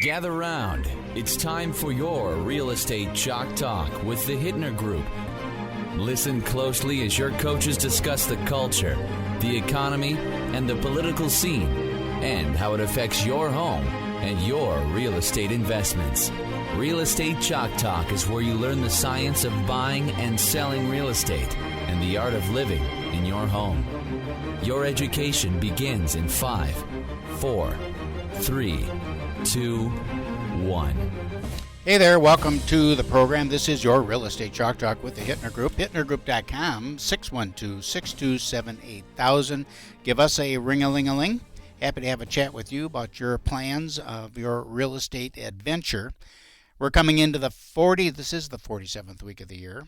Gather round. It's time for your Real Estate Chalk Talk with the Hittner Group. Listen closely as your coaches discuss the culture, the economy, and the political scene, and how it affects your home and your real estate investments. Real Estate Chalk Talk is where you learn the science of buying and selling real estate and the art of living in your home. Your education begins in 5, 4, 3, 2, 1. Hey there, welcome to the program. This is your Real Estate Chalk Talk with the Hittner Group. HittnerGroup.com, 612-627-8000. Give us a ring-a-ling-a-ling. Happy to have a chat with you about your plans of your real estate adventure. We're coming into this is the 47th week of the year.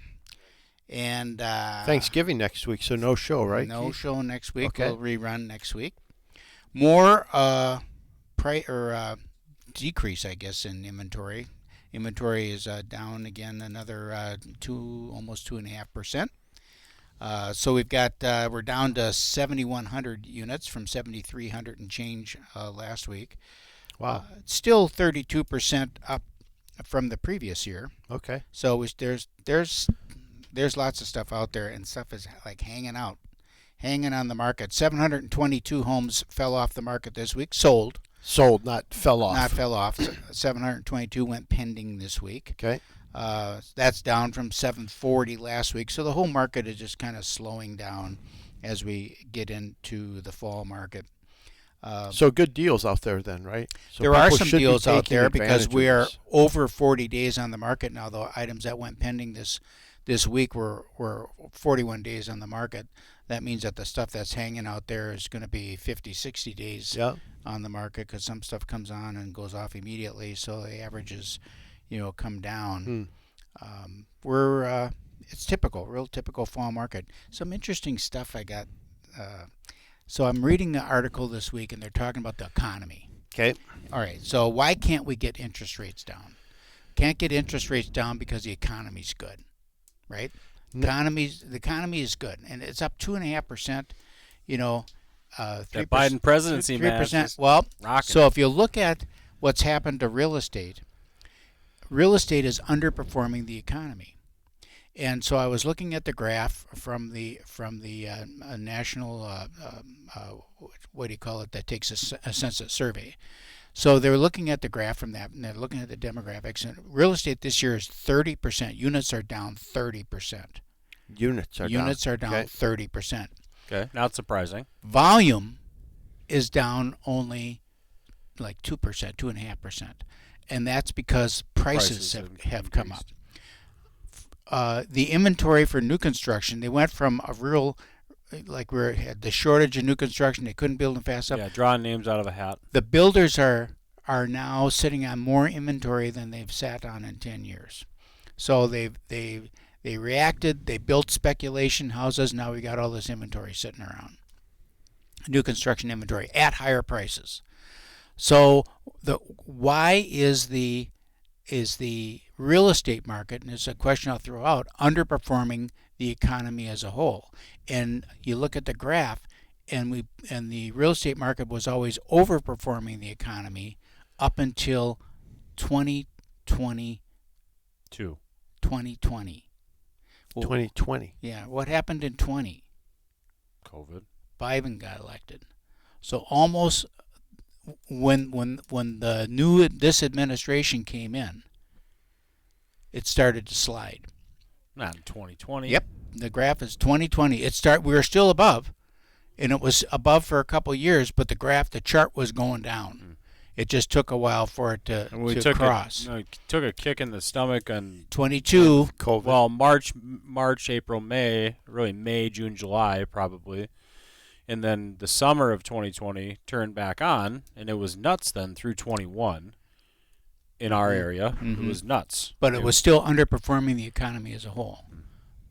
And Thanksgiving next week, so no show, right? No show next week. Okay. We'll rerun next week. More decrease, I guess, in inventory. Inventory is down again another almost 2.5%. So we've got we're down to 7,100 units from 7,300 and change last week. Wow. Still 32% up from the previous year. Okay. So there's lots of stuff out there, and stuff is like hanging on the market. 722 homes fell off the market this week. Sold, not fell off. Not fell off. 722 went pending this week. Okay. That's down from 740 last week. So the whole market is just kind of slowing down as we get into the fall market. So good deals out there then, right? So there are some deals out there advantage because of we are this. over 40 days on the market now. The items that went pending this week were 41 days on the market. That means that the stuff that's hanging out there is going to be 50, 60 days on the market because some stuff comes on and goes off immediately. So the averages, come down. It's real typical fall market. Some interesting stuff I got. So I'm reading the article this week, and they're talking about the economy. Okay. All right. So why can't we get interest rates down? Can't get interest rates down because the economy's good, right? The economy is good, and it's up 2.5%. 3%, that Biden presidency, 3%. Well, rocking. So if you look at what's happened to real estate is underperforming the economy. And so I was looking at the graph from the national what do you call it, that takes a census survey. So they're looking at the graph from that, and they're looking at the demographics. And real estate this year is 30%. Units are down 30%. Units are down Okay. 30%. Okay, not surprising. Volume is down only like 2%, 2.5%, and that's because prices have come up. The inventory for new construction, they went from a real, like we had the shortage of new construction, they couldn't build them fast enough. Yeah, drawing names out of a hat. The builders are now sitting on more inventory than they've sat on in 10 years. So they reacted, they built speculation houses, now we got all this inventory sitting around. New construction inventory at higher prices. So why is the real estate market, and it's a question I'll throw out, underperforming the economy as a whole? And you look at the graph, and the real estate market was always overperforming the economy up until 2020. 2020. Well, 2020. Yeah, what happened in 20? COVID. Biden got elected. So almost when this administration came in, it started to slide. Not in 2020. Yep, the graph is 2020. We were still above, and it was above for a couple of years, but the chart was going down. It just took a while for it to cross. Took a kick in the stomach on 22. COVID. Well, March, April, May, really May, June, July probably. And then the summer of 2020 turned back on, and it was nuts then through 21 in our area. Mm-hmm. It was nuts. But it was still underperforming the economy as a whole.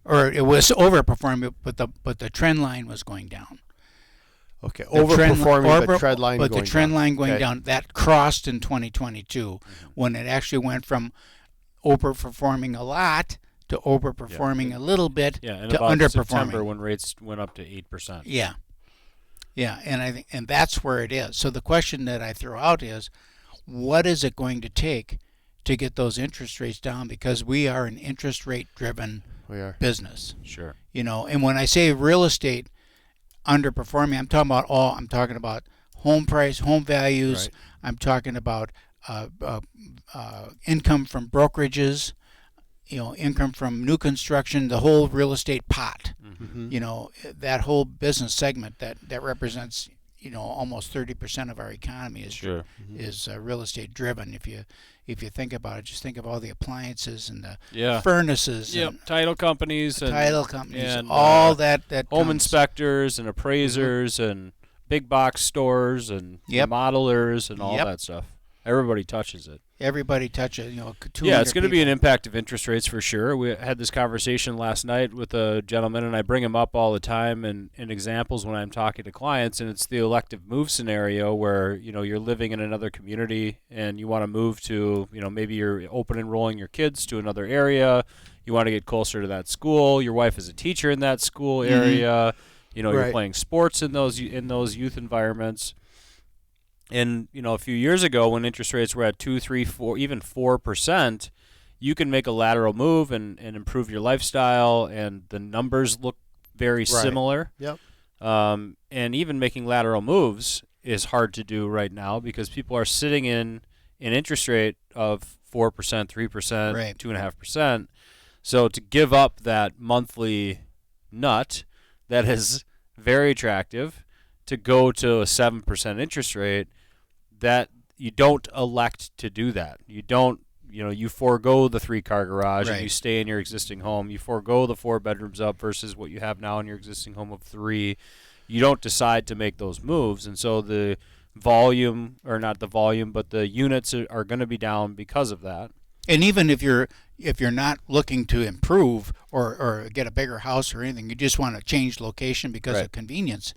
Or it was overperforming, but the trend line was going down. Okay, overperforming, but trend line going down. But the trend line going down, that crossed in 2022 when it actually went from overperforming a lot to overperforming a little bit and to about underperforming. September when rates went up to 8%. Yeah, and I think that's where it is. So the question that I throw out is, what is it going to take to get those interest rates down? Because we are an interest rate driven business. Sure. And when I say real estate underperforming, I'm talking about home price, home values. Right. I'm talking about income from brokerages, income from new construction, the whole real estate pot. Mm-hmm. That whole business segment that represents almost 30% of our economy is sure. is real estate driven. If you think about it, just think of all the appliances and the furnaces. Yep. And title companies and all that home comes. Inspectors and appraisers and big box stores and modelers and all that stuff. Everybody touches it. Everybody touches, it's going to be an impact of interest rates for sure. We had this conversation last night with a gentleman, and I bring him up all the time in examples when I'm talking to clients, and it's the elective move scenario where, you're living in another community and you want to move to, maybe you're open enrolling your kids to another area. You want to get closer to that school. Your wife is a teacher in that school area. You're playing sports in those youth environments. And, a few years ago when interest rates were at 2, 3, 4, even 4%, you can make a lateral move and improve your lifestyle, and the numbers look very similar. Yep. And even making lateral moves is hard to do right now because people are sitting in an interest rate of 4%, 3%, 2.5%. So to give up that monthly nut that is very attractive to go to a 7% interest rate, that you don't elect to do that. You don't, you forego the 3-car garage and you stay in your existing home. You forego the 4 bedrooms up versus what you have now in your existing home of 3. You don't decide to make those moves. And so the volume, or not the volume, but the units are going to be down because of that. And even if you're not looking to improve or get a bigger house or anything, you just want to change location because of convenience.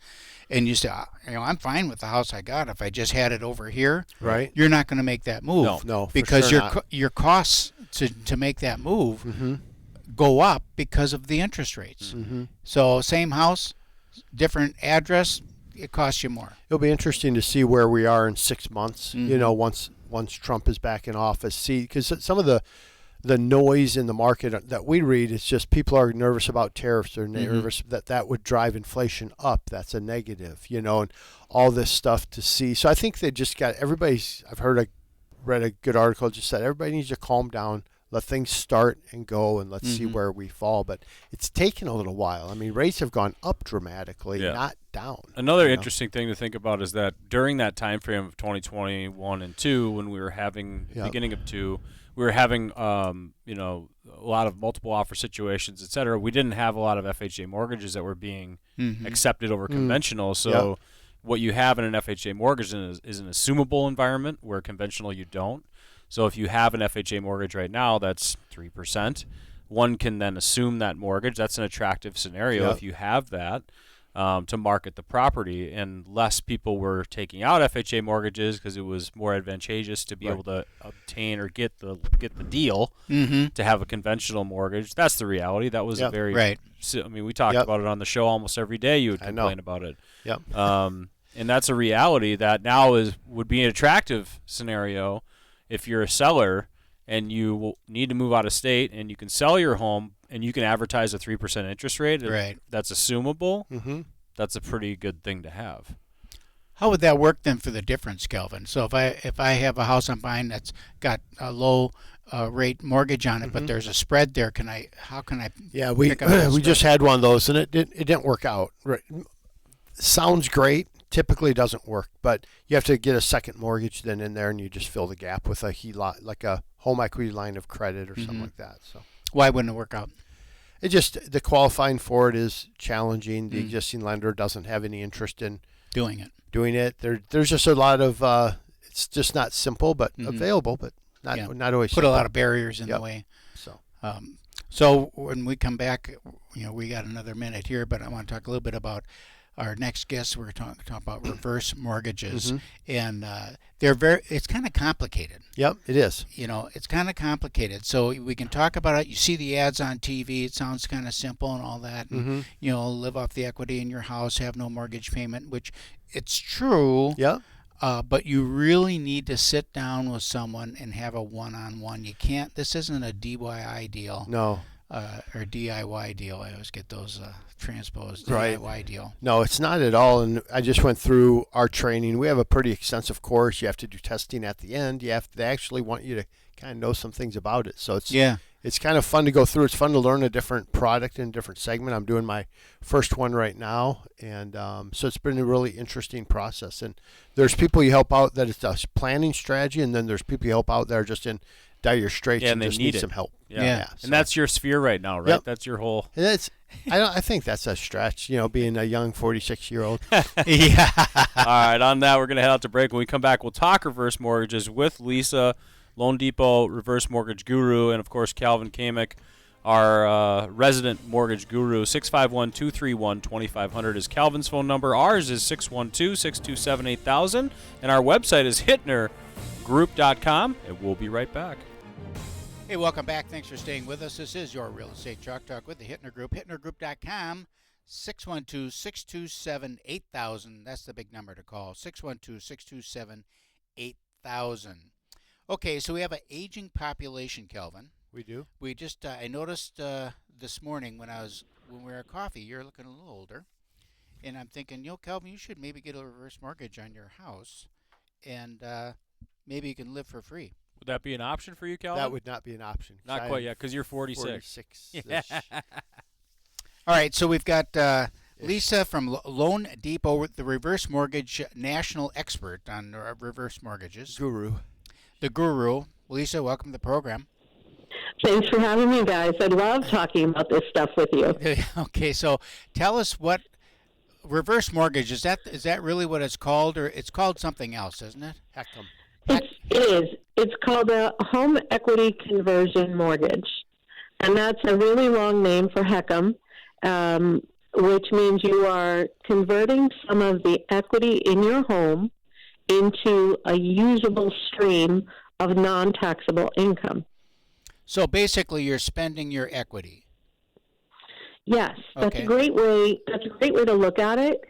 And you say, I'm fine with the house I got if I just had it over here. Right. You're not going to make that move. No, because sure your costs to make that move go up because of the interest rates. Mm-hmm. So same house, different address, it costs you more. It'll be interesting to see where we are in 6 months. Once Trump is back in office, because some of the noise in the market that we read is just people are nervous about tariffs. They're nervous that would drive inflation up. That's a negative, and all this stuff to see. So I think they just got I read a good article just said everybody needs to calm down, let things start and go, and let's see where we fall. But it's taken a little while. I mean, rates have gone up dramatically, not down. Another interesting thing to think about is that during that time frame of 2021 and 2, when we were having beginning of 2, we were having a lot of multiple offer situations, et cetera. We didn't have a lot of FHA mortgages that were being accepted over conventional. So what you have in an FHA mortgage is an assumable environment where conventional you don't. So if you have an FHA mortgage right now that's 3%, one can then assume that mortgage. That's an attractive scenario if you have that to market the property. And less people were taking out FHA mortgages because it was more advantageous to be able to obtain or get the deal to have a conventional mortgage. That's the reality. That was a very I mean, we talked about it on the show almost every day. You would complain about it. Yep. And that's a reality that now would be an attractive scenario if you're a seller and you need to move out of state and you can sell your home and you can advertise a 3% interest rate. That's assumable. That's a pretty good thing to have. How would that work then for the difference, Kelvin? So if I have a house I'm buying that's got a low rate mortgage on it, but there's a spread there, how can I? Yeah, we just had one of those and it didn't work out. Right. Sounds great. Typically doesn't work, but you have to get a second mortgage then in there, and you just fill the gap with a HELOC, like a home equity line of credit or something like that. So why wouldn't it work out? It just the qualifying for it is challenging. The existing lender doesn't have any interest in doing it. There's just a lot of it's just not simple, but available, but not always. Put a lot of barriers in the way. So when we come back, we got another minute here, but I want to talk a little bit about our next guest. We're talking about reverse mortgages, and it's kind of complicated. Yep, it is. It's kind of complicated. So we can talk about it. You see the ads on TV. It sounds kind of simple and all that. And, live off the equity in your house, have no mortgage payment, which it's true. Yeah. But you really need to sit down with someone and have a one-on-one. You can't. This isn't a DIY deal. No. Or DIY deal. I always get those transposed. Right. DIY deal. No, it's not at all. And I just went through our training. We have a pretty extensive course. You have to do testing at the end. They actually want you to kind of know some things about it. So it's kind of fun to go through. It's fun to learn a different product in a different segment. I'm doing my first one right now, and so it's been a really interesting process. And there's people you help out that it's a planning strategy, and then there's people you help out that are just in dire straits and they just need need some help. Yeah. So. And that's your sphere right now, right? Yep. That's your whole. And I think that's a stretch, being a young 46-year-old. Yeah. All right, on that, we're going to head out to break. When we come back, we'll talk reverse mortgages with Lisa, Loandepot reverse mortgage guru, and, of course, Calvin Kamick, our resident mortgage guru. 651-231-2500 is Calvin's phone number. Ours is 612-627-8000, and our website is hittnergroup.com, and we'll be right back. Hey, welcome back. Thanks for staying with us. This is your Real Estate Chalk Talk with the Hittner Group. HittnerGroup.com, 612-627-8000. That's the big number to call, 612-627-8000. Okay, so we have an aging population, Kelvin. We do. We just I noticed this morning when we were at coffee, you're looking a little older, and I'm thinking, Kelvin, you should maybe get a reverse mortgage on your house, and maybe you can live for free. Would that be an option for you, Calvin? That would not be an option. Not quite yet, because you're 46. 46-ish. All right, so we've got Lisa from Loandepot, the reverse mortgage national expert on reverse mortgages. Guru. The guru. Lisa, welcome to the program. Thanks for having me, guys. I love talking about this stuff with you. Okay, so tell us what reverse mortgage is. That really what it's called, or it's called something else, isn't it? Heck'em. It is. It's called a home equity conversion mortgage, and that's a really long name for HECM, which means you are converting some of the equity in your home into a usable stream of non-taxable income. So basically, you're spending your equity. Yes, that's Okay. a great way. That's a great way to look at it.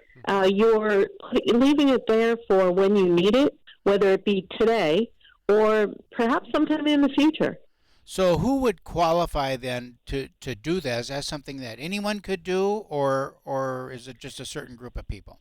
You're leaving it there for when you need it, whether it be today or perhaps sometime in the future. So who would qualify then to do that? Is that something that anyone could do, or is it just a certain group of people?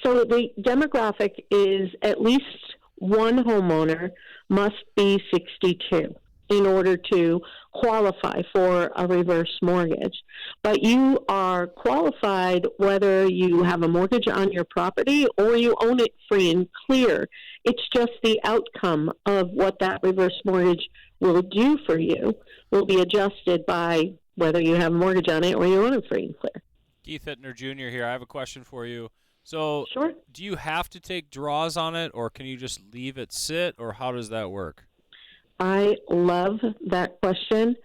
So the demographic is at least one homeowner must be 62 in order to qualify for a reverse mortgage. But you are qualified whether you have a mortgage on your property or you own it free and clear. It's just the outcome of what that reverse mortgage will do for you will be adjusted by whether you have a mortgage on it or you own it free and clear. Keith Hittner Jr. here. I have a question for you. So, Sure. do you have to take draws on it, or can you just leave it sit, or how does that work? I love that question.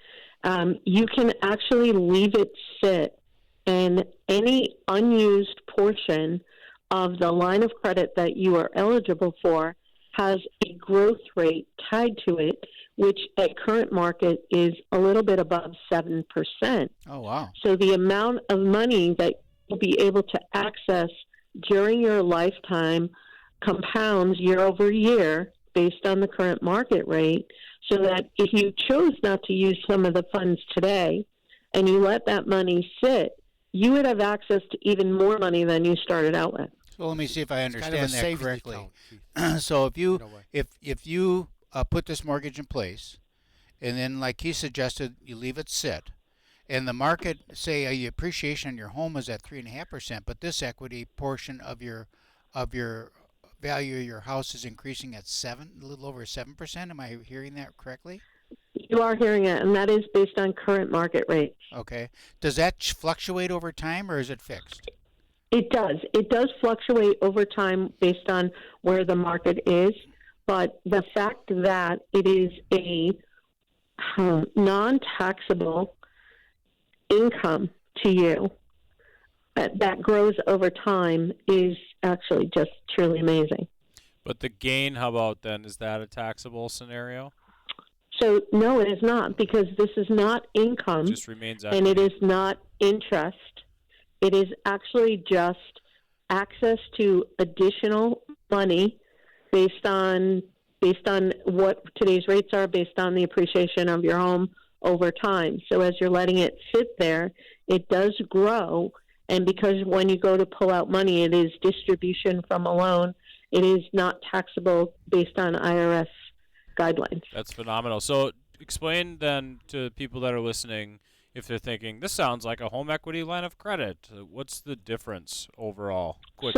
You can actually leave it sit, and any unused portion of the line of credit that you are eligible for has a growth rate tied to it, which at current market is a little bit above 7%. Oh, wow. So the amount of money that you'll be able to access during your lifetime compounds year over year based on the current market rate, so that if you chose not to use some of the funds today and you let that money sit, you would have access to even more money than you started out with. So let me see if I It's understand kind of a that safety correctly. account. So if you In a way. if you put this mortgage in place, and then like he suggested, you leave it sit, and the market, say the appreciation on your home is at 3.5%, but this equity portion of your value of your house is increasing at a little over 7%. Am I hearing that correctly? You are hearing it, and that is based on current market rates. Okay. Does that fluctuate over time, or is it fixed? It does. It does fluctuate over time based on where the market is, but the fact that it is a non-taxable income to you that grows over time is actually just truly amazing. But the gain, how about then? Is that a taxable scenario? So, no, it is not, because this is not income, It just remains and it equity. is not interest. It is actually just access to additional money based on what today's rates are, based on the appreciation of your home over time. So as you're letting it sit there, it does grow. And because when you go to pull out money, it is distribution from a loan, it is not taxable based on IRS guidelines. That's phenomenal. So explain then to people that are listening, if they're thinking, this sounds like a home equity line of credit, what's the difference overall? Quick.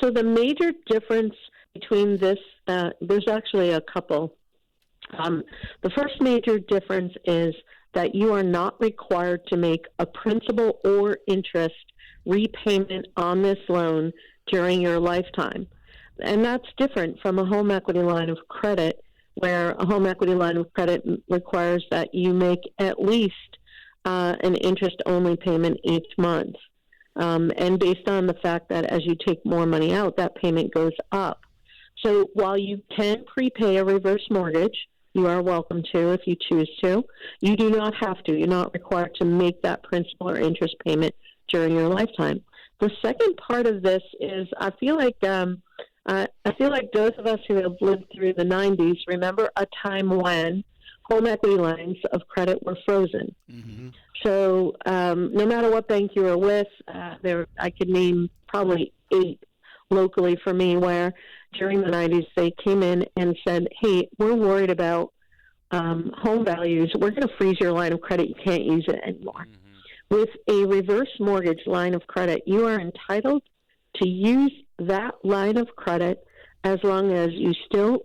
So the major difference between this, there's actually a couple. The first major difference is that you are not required to make a principal or interest repayment on this loan during your lifetime. And that's different from a home equity line of credit, where a home equity line of credit requires that you make at least an interest-only payment each month. And based on the fact that as you take more money out, that payment goes up. So while you can prepay a reverse mortgage, you are welcome to if you choose to. You do not have to. You're not required to make that principal or interest payment during your lifetime. The second part of this is I feel like those of us who have lived through the 90s remember a time when home equity lines of credit were frozen. Mm-hmm. So no matter what bank you were with, I could name probably 8 locally for me where during the 90s they came in and said, hey, we're worried about home values. We're going to freeze your line of credit. You can't use it anymore. Mm-hmm. With a reverse mortgage line of credit, you are entitled to use that line of credit as long as you still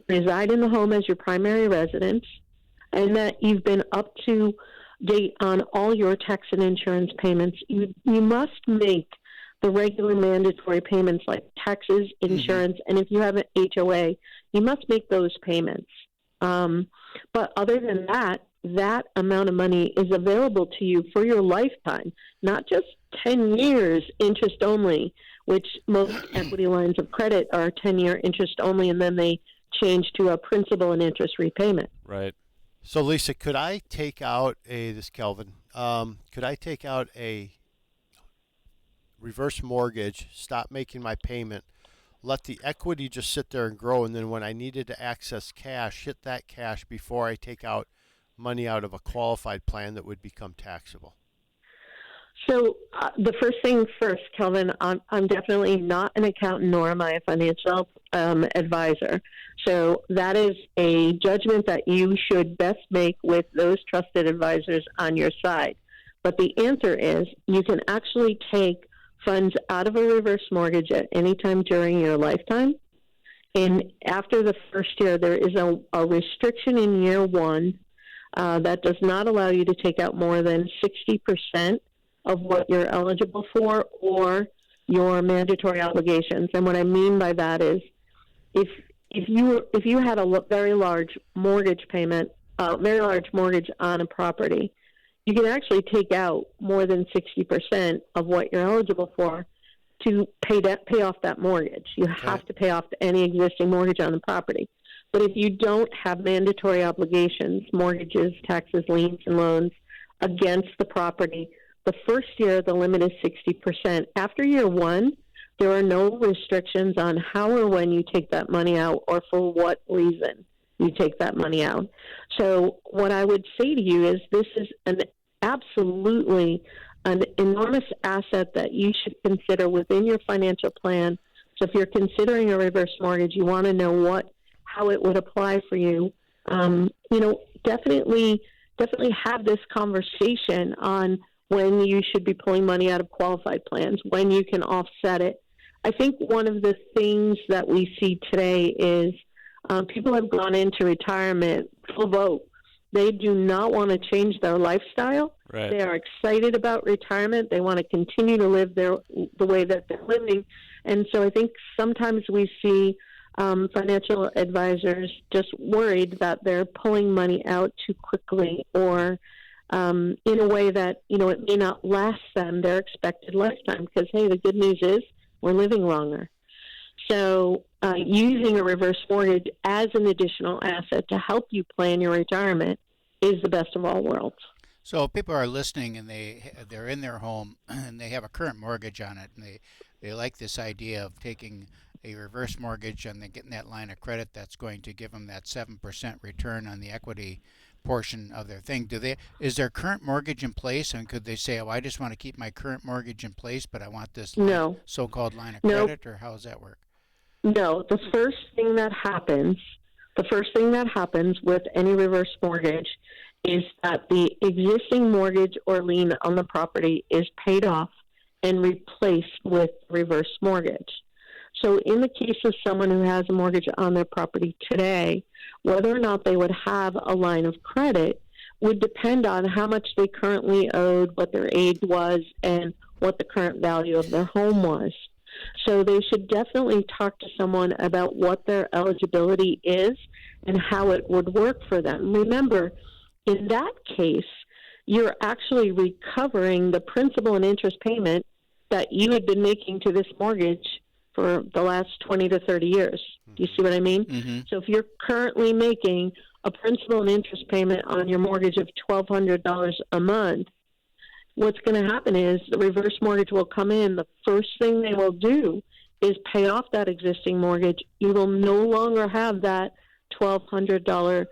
reside in the home as your primary residence and that you've been up to date on all your tax and insurance payments. You must make the regular mandatory payments like taxes, insurance, and if you have an HOA, you must make those payments. But other than that, that amount of money is available to you for your lifetime, not just 10 years interest only, which most equity lines of credit are 10-year interest only, and then they change to a principal and interest repayment. Right. So, Lisa, could I take out this is Kelvin, could I take out a reverse mortgage, stop making my payment, let the equity just sit there and grow, and then when I needed to access cash, hit that cash before I take out money out of a qualified plan that would become taxable? So the first thing first, Kelvin, I'm definitely not an accountant, nor am I a financial advisor. So that is a judgment that you should best make with those trusted advisors on your side. But the answer is you can actually take funds out of a reverse mortgage at any time during your lifetime. And after the first year, there is a restriction in year one that does not allow you to take out more than 60% of what you're eligible for or your mandatory obligations. And what I mean by that is if you had a very large mortgage payment, very large mortgage on a property, you can actually take out more than 60% of what you're eligible for to pay off that mortgage. You have to pay off any existing mortgage on the property. But if you don't have mandatory obligations, mortgages, taxes, liens, and loans against the property, the first year the limit is 60%. After year one, there are no restrictions on how or when you take that money out or for what reason you take that money out. So what I would say to you is this is absolutely an enormous asset that you should consider within your financial plan. So if you're considering a reverse mortgage, you want to know how it would apply for you. Definitely have this conversation on when you should be pulling money out of qualified plans, when you can offset it. I think one of the things that we see today is people have gone into retirement full vote. They do not want to change their lifestyle. Right. They are excited about retirement. They want to continue to live the way that they're living. And so I think sometimes we see financial advisors just worried that they're pulling money out too quickly or in a way that, it may not last them their expected lifetime because, hey, the good news is we're living longer. So using a reverse mortgage as an additional asset to help you plan your retirement is the best of all worlds. So people are listening and they're in their home and they have a current mortgage on it and They like this idea of taking a reverse mortgage and then getting that line of credit that's going to give them that 7% return on the equity portion of their thing. Is their current mortgage in place, and could they say, "Oh, I just want to keep my current mortgage in place, but I want this so-called line of credit," or how does that work? No, the first thing that happens with any reverse mortgage is that the existing mortgage or lien on the property is paid off and replaced with reverse mortgage. So in the case of someone who has a mortgage on their property today, whether or not they would have a line of credit would depend on how much they currently owed, what their age was, and what the current value of their home was. So they should definitely talk to someone about what their eligibility is and how it would work for them. Remember, in that case, you're actually recovering the principal and interest payment that you had been making to this mortgage for the last 20 to 30 years. Do you see what I mean? Mm-hmm. So if you're currently making a principal and interest payment on your mortgage of $1,200 a month, what's going to happen is the reverse mortgage will come in. The first thing they will do is pay off that existing mortgage. You will no longer have that $1,200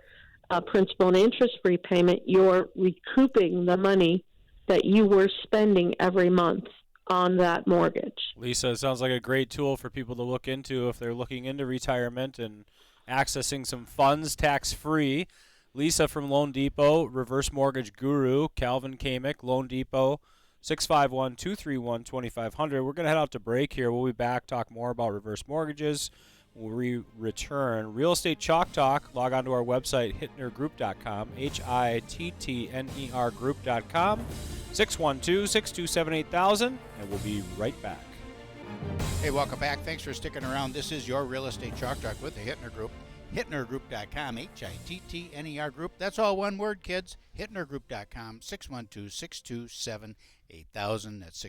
principal and interest repayment. You're recouping the money that you were spending every month on that mortgage. Lisa, it sounds like a great tool for people to look into if they're looking into retirement and accessing some funds tax-free. Lisa from Loandepot, reverse mortgage guru. Calvin Kamick, Loandepot, 651-231-2500. We're going to head out to break here. We'll be back, talk more about reverse mortgages. When we return, Real Estate Chalk Talk. Log on to our website, hittnergroup.com, HITTNER group.com, 612-627-8000, and we'll be right back. Hey, welcome back. Thanks for sticking around. This is your Real Estate Chalk Talk with the Hittner Group. HittnerGroup.com, HITTNER Group. That's all one word, kids. HittnerGroup.com, 612-627-8000. That's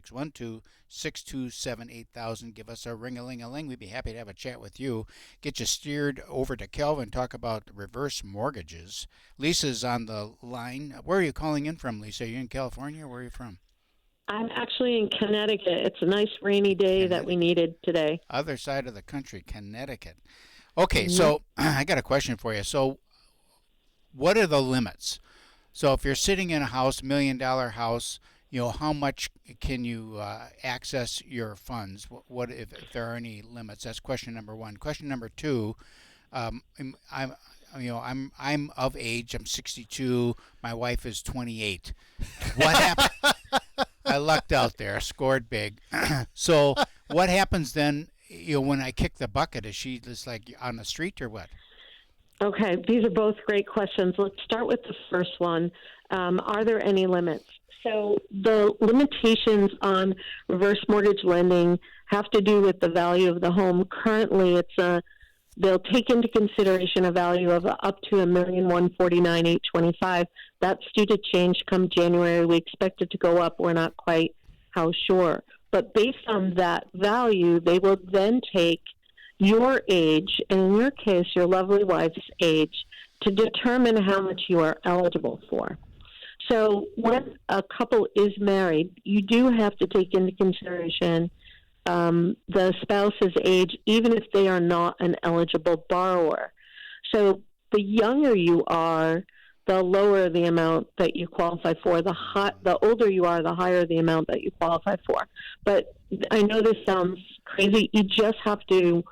612-627-8000. Give us a ring-a-ling-a-ling. We'd be happy to have a chat with you. Get you steered over to Kelvin, talk about reverse mortgages. Lisa's on the line. Where are you calling in from, Lisa? Are you in California, or where are you from? I'm actually in Connecticut. It's a nice rainy day that we needed today. Other side of the country, Connecticut. Okay, so I got a question for you. So what are the limits? So if you're sitting in a house, $1 million house, how much can you access your funds? What if there are any limits? That's question number one. Question number two, I'm of age. I'm 62. My wife is 28. What happened? I lucked out there, scored big. So what happens then? When I kick the bucket, is she just like on the street or what? Okay, these are both great questions. Let's start with the first one. Are there any limits? So the limitations on reverse mortgage lending have to do with the value of the home. Currently, they'll take into consideration a value of up to $1,149,825. That's due to change come January. We expect it to go up. We're not quite how sure. But based on that value, they will then take your age, and in your case, your lovely wife's age, to determine how much you are eligible for. So when a couple is married, you do have to take into consideration the spouse's age, even if they are not an eligible borrower. So the younger you are, the lower the amount that you qualify for. The older you are, the higher the amount that you qualify for. But I know this sounds crazy. You just have to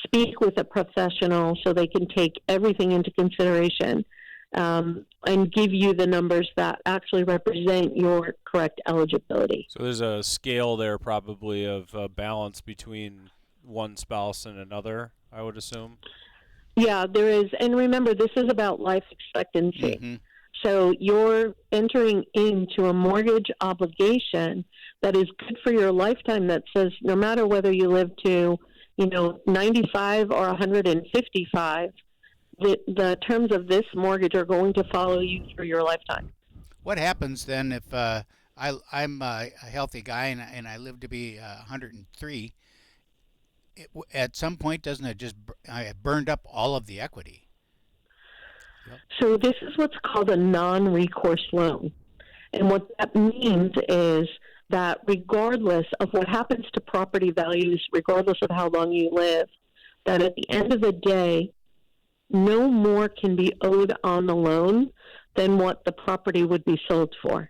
speak with a professional so they can take everything into consideration and give you the numbers that actually represent your correct eligibility. So there's a scale there probably of balance between one spouse and another, I would assume. Yeah, there is. And remember, this is about life expectancy. Mm-hmm. So you're entering into a mortgage obligation that is good for your lifetime that says no matter whether you live to, 95 or 155, the terms of this mortgage are going to follow you through your lifetime. What happens then if I'm a healthy guy and I live to be 103? At some point, doesn't it just burned up all of the equity? Yep. So this is what's called a non-recourse loan. And what that means is that regardless of what happens to property values, regardless of how long you live, that at the end of the day, no more can be owed on the loan than what the property would be sold for.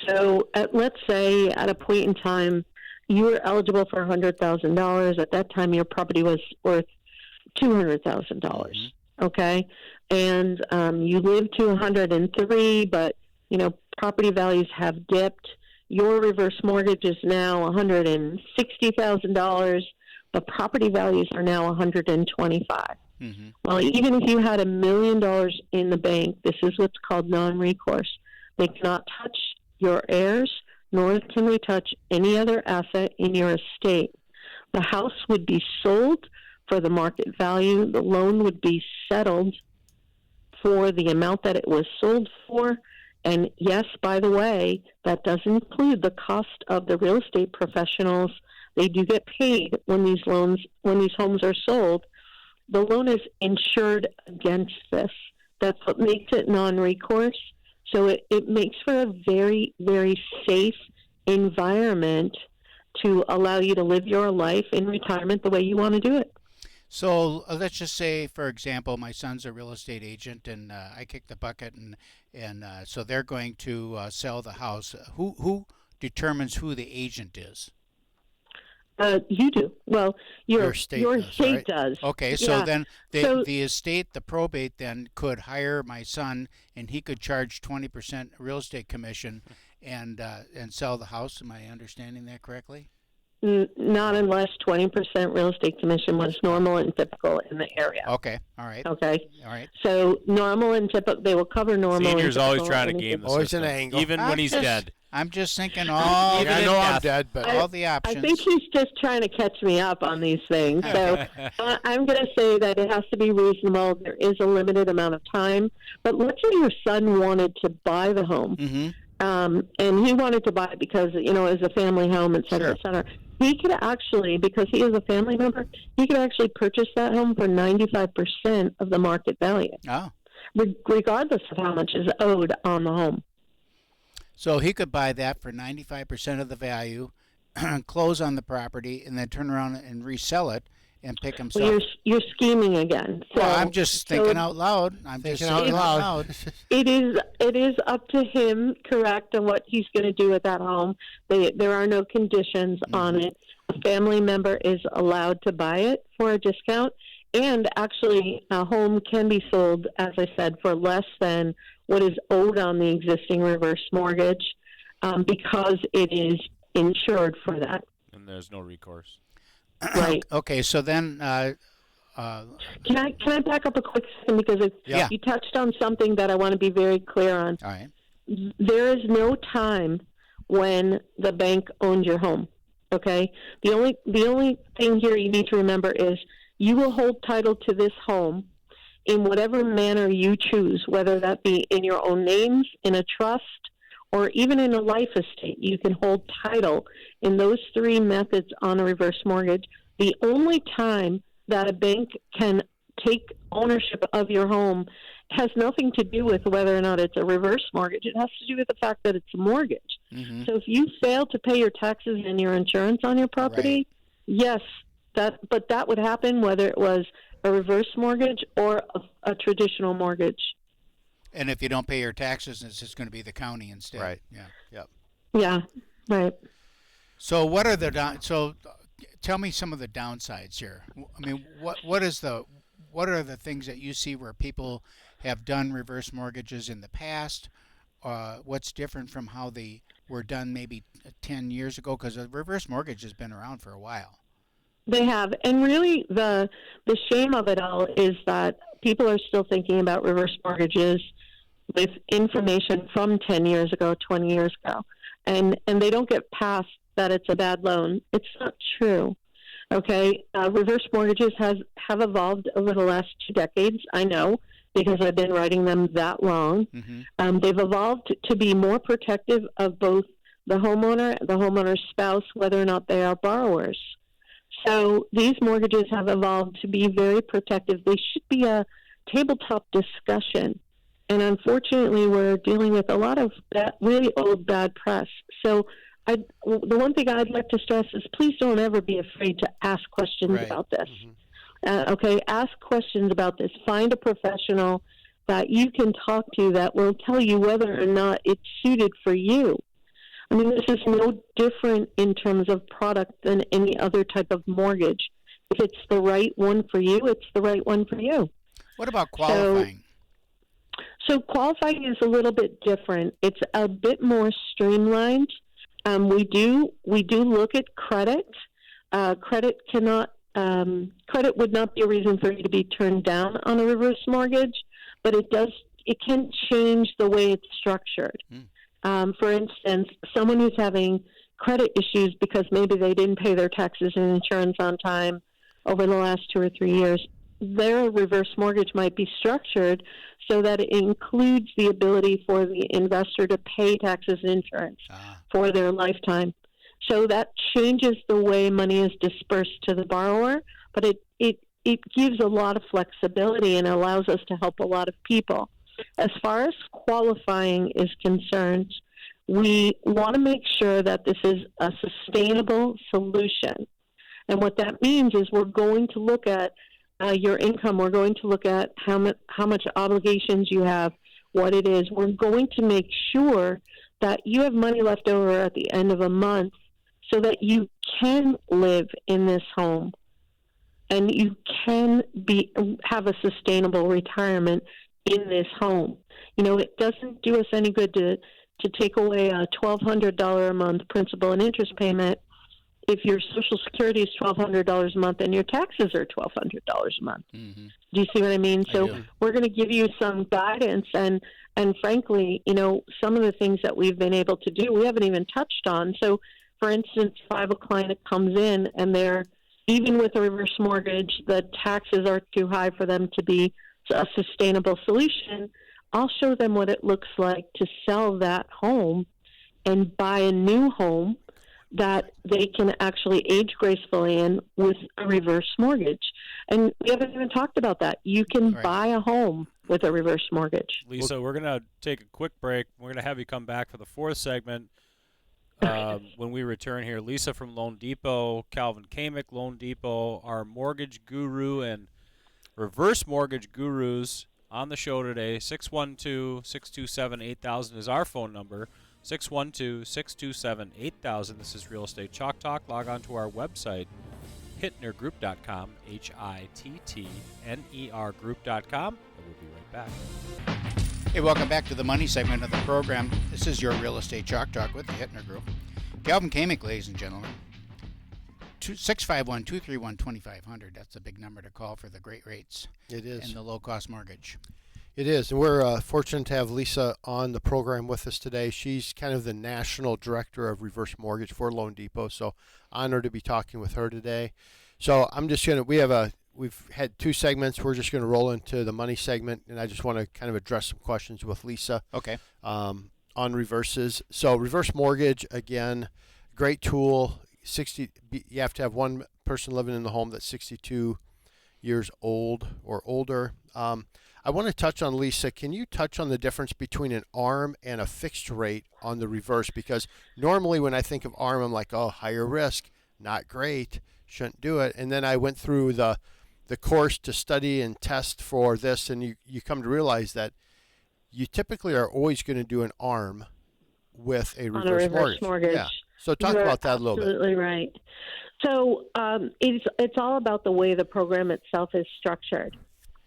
So let's say at a point in time, you were eligible for $100,000. At that time, your property was worth $200,000. Okay, and you lived to 103, but property values have dipped. Your reverse mortgage is now $160,000, but property values are now $125,000. Well, even if you had $1 million in the bank, this is what's called non-recourse. They cannot touch your heirs, nor can they touch any other asset in your estate. The house would be sold for the market value. The loan would be settled for the amount that it was sold for. And yes, by the way, that does include the cost of the real estate professionals. They do get paid when these homes are sold. The loan is insured against this. That's what makes it non-recourse. So it makes for a very, very safe environment to allow you to live your life in retirement the way you want to do it. So let's just say, for example, my son's a real estate agent, and I kick the bucket, and so they're going to sell the house. Who determines who the agent is? You do. Well, your estate right? does. Okay, so then the estate, the probate, then could hire my son, and he could charge 20% real estate commission, and sell the house. Am I understanding that correctly? Not unless 20% real estate commission was normal and typical in the area. Okay, all right. Okay. All right. So normal and typical, they will cover normal. Senior's always trying to game the always system, an angle. even when he's dead. I'm just thinking all. I know I'm dead, but all the options. I think he's just trying to catch me up on these things. So I'm going to say that it has to be reasonable. There is a limited amount of time. But let's say your son wanted to buy the home, and he wanted to buy it because it's a family home, et cetera, et cetera. He could actually, because he is a family member, he could actually purchase that home for 95% of the market value, regardless of how much is owed on the home. So he could buy that for 95% of the value, close on the property, and then turn around and resell it and pick himself. Well, you're scheming again. So, well, I'm just thinking out loud. It is up to him, correct, on what he's going to do with that home. There are no conditions on it. A family member is allowed to buy it for a discount, and actually a home can be sold, as I said, for less than what is owed on the existing reverse mortgage, because it is insured for that. And there's no recourse. Right. Okay, so then can I back up a quick second, because you touched on something that I want to be very clear on. All right. There is no time when the bank owns your home. Okay? The only thing here you need to remember is you will hold title to this home in whatever manner you choose, whether that be in your own names, in a trust, or even in a life estate. You can hold title in those three methods on a reverse mortgage. The only time that a bank can take ownership of your home has nothing to do with whether or not it's a reverse mortgage. It has to do with the fact that it's a mortgage. So if you fail to pay your taxes and your insurance on your property, yes, that would happen whether it was a reverse mortgage or a traditional mortgage. And if you don't pay your taxes, it's just going to be the county instead. Right. Yeah. Yep. Yeah. Right. So what are so tell me some of the downsides here. I mean, what are the things that you see where people have done reverse mortgages in the past? What's different from how they were done maybe 10 years ago? Because a reverse mortgage has been around for a while. They have. And really the shame of it all is that people are still thinking about reverse mortgages with information from 10 years ago, 20 years ago. And they don't get past that it's a bad loan. It's not true. Okay? Reverse mortgages have evolved over the last 2 decades, I know, because I've been writing them that long. They've evolved to be more protective of both the homeowner, the homeowner's spouse, whether or not they are borrowers. So these mortgages have evolved to be very protective. They should be a tabletop discussion. And unfortunately, we're dealing with a lot of really old bad press. So the one thing I'd like to stress is please don't ever be afraid to ask questions about this. Okay, ask questions about this. Find a professional that you can talk to that will tell you whether or not it's suited for you. I mean, this is no different in terms of product than any other type of mortgage. If it's the right one for you, it's the right one for you. What about qualifying? So qualifying is a little bit different. It's a bit more streamlined. We do look at credit. Credit would not be a reason for you to be turned down on a reverse mortgage, but it can change the way it's structured. For instance, someone who's having credit issues because maybe they didn't pay their taxes and insurance on time over the last 2 or 3 years, their reverse mortgage might be structured so that it includes the ability for the investor to pay taxes and insurance for their lifetime. So that changes the way money is dispersed to the borrower, but it gives a lot of flexibility and allows us to help a lot of people. As far as qualifying is concerned, we want to make sure that this is a sustainable solution. And what that means is we're going to look at your income. We're going to look at how much obligations you have, what it is. We're going to make sure that you have money left over at the end of a month so that you can live in this home and you can have a sustainable retirement in this home. You know, it doesn't do us any good to take away a $1,200 a month principal and interest payment if your Social Security is $1,200 a month and your taxes are $1,200 a month. Do you see what I mean? So we're going to give you some guidance, and frankly, you know, some of the things that we've been able to do, we haven't even touched on. So, for instance, if I have a client that comes in and they're, even with a reverse mortgage, the taxes are too high for them to be a sustainable solution, I'll show them what it looks like to sell that home and buy a new home that they can actually age gracefully in with a reverse mortgage. And we haven't even talked about that. You can buy a home with a reverse mortgage. Lisa, we're going to take a quick break. We're going to have you come back for the fourth segment when we return here. Lisa from Loandepot, Calvin Kamick, Loandepot, our mortgage guru and reverse mortgage gurus on the show today. 612-627-8000 is our phone number. 612-627-8000. This is Real Estate Chalk Talk. Log on to our website, hittnergroup.com, HITTNER group.com, and we'll be right back. Hey, welcome back to the money segment of the program. This is your Real Estate Chalk Talk with the Hittner Group. Calvin Kamick, ladies and gentlemen. 651-231-2500. That's a big number to call for the great rates. It is. And the low-cost mortgage. It is, and we're fortunate to have Lisa on the program with us today. She's kind of the national director of reverse mortgage for Loandepot, so honored to be talking with her today. So I'm just gonna, we've had two segments. We're just gonna roll into the money segment, and I just want to kind of address some questions with Lisa. Okay. On reverses. So reverse mortgage, again, great tool. You have to have one person living in the home that's 62 years old or older. I want to touch on, Lisa, can you touch on the difference between an ARM and a fixed rate on the reverse? Because normally when I think of ARM, I'm like, oh, higher risk, not great, shouldn't do it. And then I went through the course to study and test for this, and you come to realize that you typically are always going to do an ARM with a reverse mortgage. Yeah. So talk about that a little bit. Absolutely right. So it's all about the way the program itself is structured.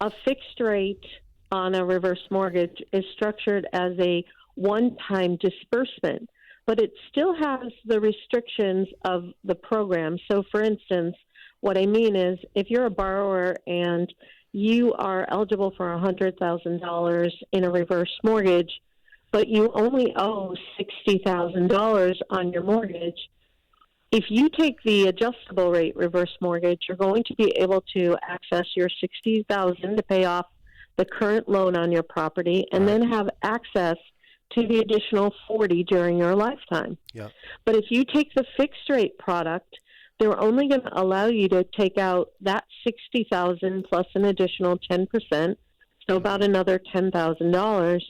A fixed rate on a reverse mortgage is structured as a one-time disbursement, but it still has the restrictions of the program. So, for instance, what I mean is if you're a borrower and you are eligible for $100,000 in a reverse mortgage, but you only owe $60,000 on your mortgage, if you take the adjustable rate reverse mortgage, you're going to be able to access your $60,000 to pay off the current loan on your property, and then have access to the additional $40,000 during your lifetime. Yep. But if you take the fixed rate product, they're only going to allow you to take out that $60,000 plus an additional 10%, so about another $10,000,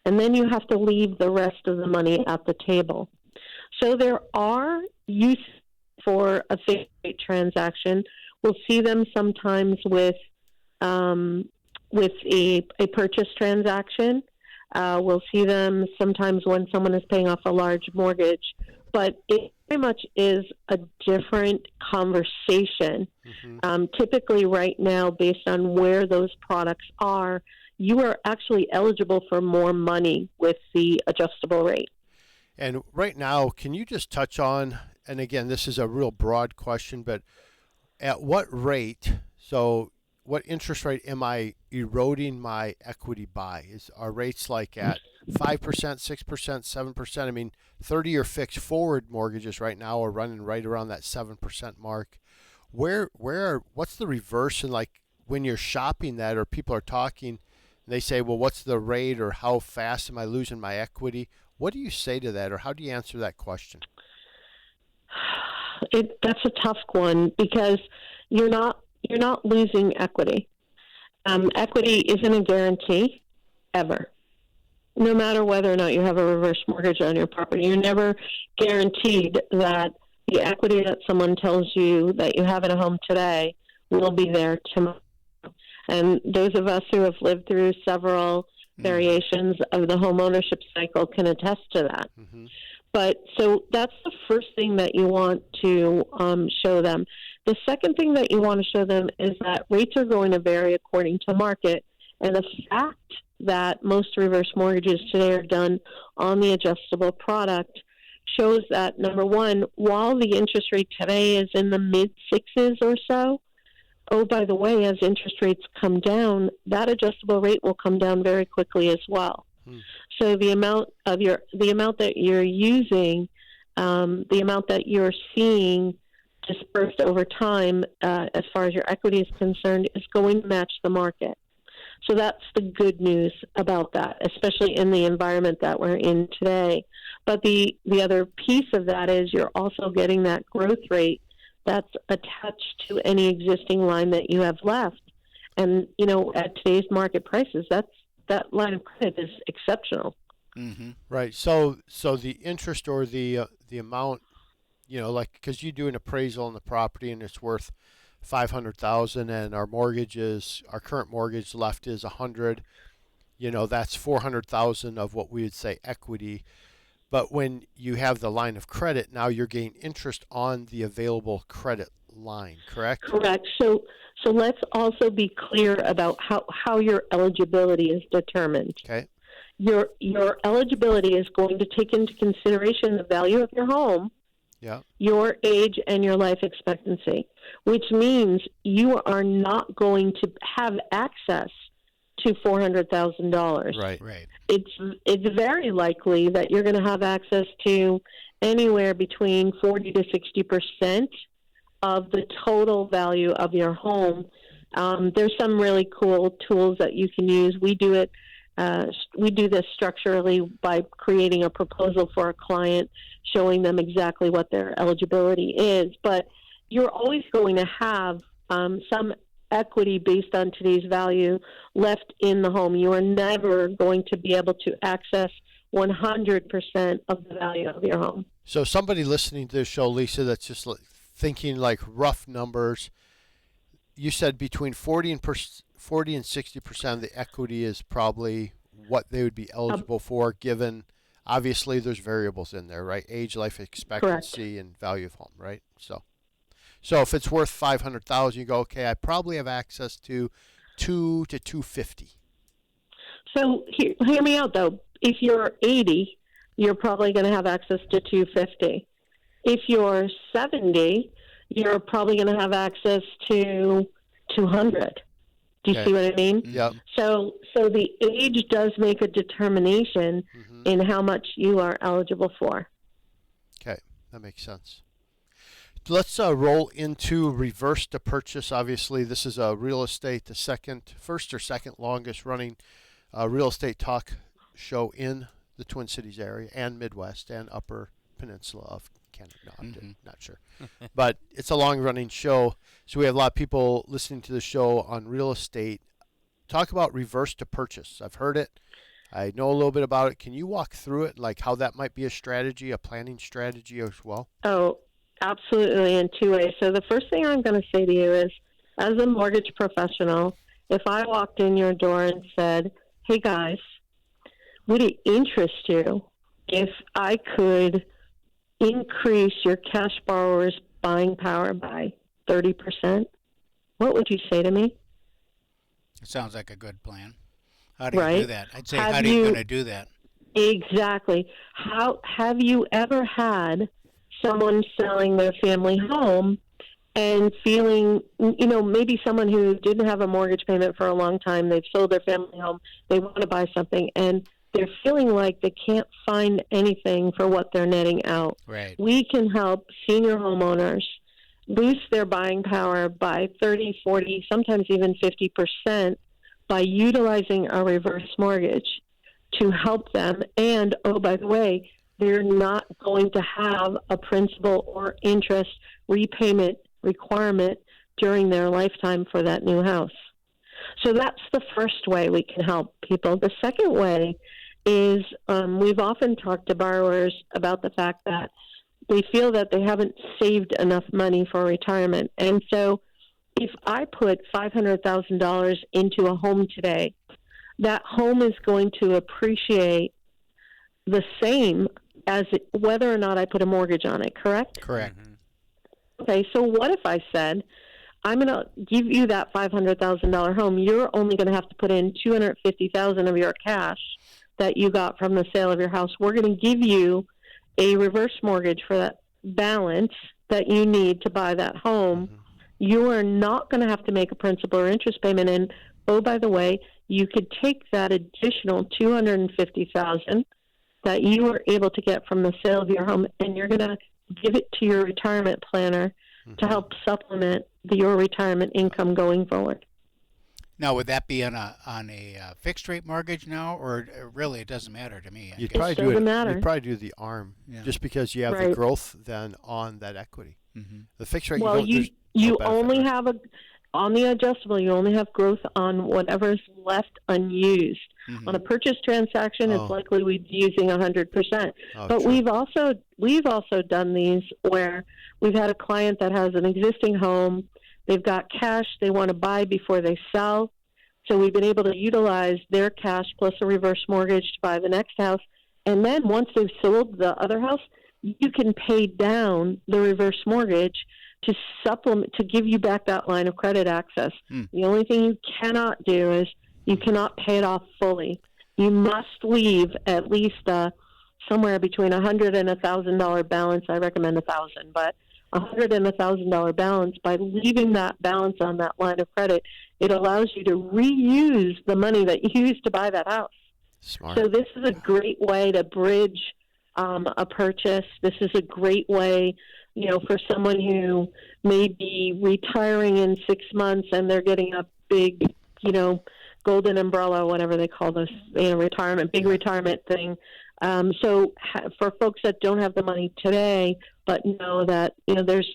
and then you have to leave the rest of the money at the table. So there are use for a fixed rate transaction. We'll see them sometimes with a purchase transaction. We'll see them sometimes when someone is paying off a large mortgage, but it very much is a different conversation. Typically right now, based on where those products are, you are actually eligible for more money with the adjustable rate. And right now, can you just touch on, and again, this is a real broad question, but at what rate, so what interest rate am I eroding my equity by? Are rates like at 5%, 6%, 7%? I mean, 30-year fixed forward mortgages right now are running right around that 7% mark. What's the reverse? And like when you're shopping that, or people are talking, and they say, well, what's the rate, or how fast am I losing my equity? What do you say to that, or how do you answer that question? That's a tough one because you're not losing equity. Equity isn't a guarantee ever. No matter whether or not you have a reverse mortgage on your property, you're never guaranteed that the equity that someone tells you that you have in a home today will be there tomorrow. And those of us who have lived through several variations of the home ownership cycle can attest to that. But so that's the first thing that you want to show them. The second thing that you want to show them is that rates are going to vary according to market. And the fact that most reverse mortgages today are done on the adjustable product shows that, number one, while the interest rate today is in the mid-sixes or so, oh, by the way, as interest rates come down, that adjustable rate will come down very quickly as well. So the amount that you're using, the amount that you're seeing dispersed over time, as far as your equity is concerned, is going to match the market. So that's the good news about that, especially in the environment that we're in today. But the other piece of that is you're also getting that growth rate that's attached to any existing line that you have left. And, you know, at today's market prices, that line of credit is exceptional. Right. So the interest or the amount, you know, like, because you do an appraisal on the property and it's worth $500,000, and our current mortgage left is $100,000. You know, that's $400,000 of what we would say equity. But when you have the line of credit, now you're getting interest on the available credit line, correct? Correct. So let's also be clear about how your eligibility is determined. Okay. Your eligibility is going to take into consideration the value of your home, your age, and your life expectancy, which means you are not going to have access to $400,000. Right. It's very likely that you're going to have access to anywhere between 40 to 60% of the total value of your home. There's some really cool tools that you can use. We do it. We do this structurally by creating a proposal for a client, showing them exactly what their eligibility is. But you're always going to have some equity based on today's value left in the home. You are never going to be able to access 100% of the value of your home. So somebody listening to this show, Lisa, that's just thinking like rough numbers, you said between 40 and 60% of the equity is probably what they would be eligible for, given obviously there's variables in there, right? Age, life expectancy, correct, and value of home, right? So if it's worth $500,000, you go, okay, I probably have access to $200,000 to $250,000. So hear me out though. If you're 80, you're probably going to have access to $250,000. If you're 70, you're probably going to have access to $200,000. Do you see what I mean? Yep. So the age does make a determination in how much you are eligible for. Okay, that makes sense. Let's roll into reverse to purchase. Obviously, this is a real estate, the first or second longest running real estate talk show in the Twin Cities area and Midwest and Upper Peninsula of Canada. No, I'm not sure. But it's a long-running show, so we have a lot of people listening to the show on real estate. Talk about reverse to purchase. I've heard it. I know a little bit about it. Can you walk through it, like how that might be a strategy, a planning strategy as well? Oh, absolutely, in two ways. So the first thing I'm going to say to you is, as a mortgage professional, if I walked in your door and said, hey guys, would it interest you if I could increase your cash borrower's buying power by 30%? What would you say to me? It sounds like a good plan. How do you Right? do that? I'd say, Have how are you you- going to do that? Exactly. How have you ever had someone selling their family home and feeling, maybe someone who didn't have a mortgage payment for a long time, they've sold their family home, they want to buy something, and they're feeling like they can't find anything for what they're netting out. Right. We can help senior homeowners boost their buying power by 30, 40, sometimes even 50% by utilizing a reverse mortgage to help them. And, oh, by the way, they're not going to have a principal or interest repayment requirement during their lifetime for that new house. So that's the first way we can help people. The second way is we've often talked to borrowers about the fact that they feel that they haven't saved enough money for retirement. And so if I put $500,000 into a home today, that home is going to appreciate the same as whether or not I put a mortgage on it, correct? Correct. Okay, so what if I said, I'm going to give you that $500,000 home. You're only going to have to put in $250,000 of your cash that you got from the sale of your house. We're going to give you a reverse mortgage for that balance that you need to buy that home. You are not going to have to make a principal or interest payment. And oh, by the way, you could take that additional $250,000 that you were able to get from the sale of your home, and you're going to give it to your retirement planner to help supplement your retirement income going forward. Now, would that be on a fixed rate mortgage now, or really it doesn't matter to me? You'd It probably doesn't matter. You'd probably do the ARM, Yeah. just because you have the Right. growth then on that equity. Mhm. The fixed rate, Well, there's you no benefit, only right? have on the adjustable, you only have growth on whatever's left unused. Mhm. On a purchase transaction, Oh. it's likely we'd be using 100%. Oh, But true. we've also done these where we've had a client that has an existing home, they've got cash they want to buy before they sell. So we've been able to utilize their cash plus a reverse mortgage to buy the next house. And then once they've sold the other house, you can pay down the reverse mortgage to supplement, to give you back that line of credit access. The only thing you cannot do is you cannot pay it off fully. You must leave at least somewhere between $100 and $1,000 balance. I recommend $1,000, but $100 and $1,000 balance. By leaving that balance on that line of credit, it allows you to reuse the money that you used to buy that house. Smart. So this is a great way to bridge a purchase. This is a great way, for someone who may be retiring in 6 months and they're getting a big, golden umbrella, whatever they call this, retirement, big retirement thing. So for folks that don't have the money today, but know that, there's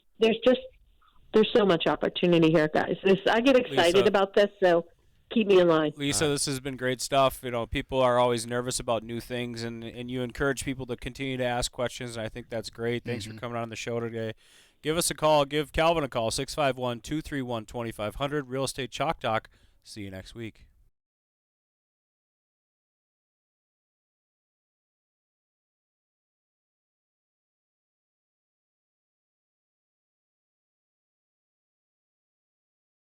so much opportunity here, guys. I get excited Lisa. about this, so keep me in line. Lisa, this has been great stuff. People are always nervous about new things, and you encourage people to continue to ask questions, and I think that's great. Thanks for coming on the show today. Give us a call. Give Calvin a call, 651-231-2500, Real Estate Chalk Talk. See you next week.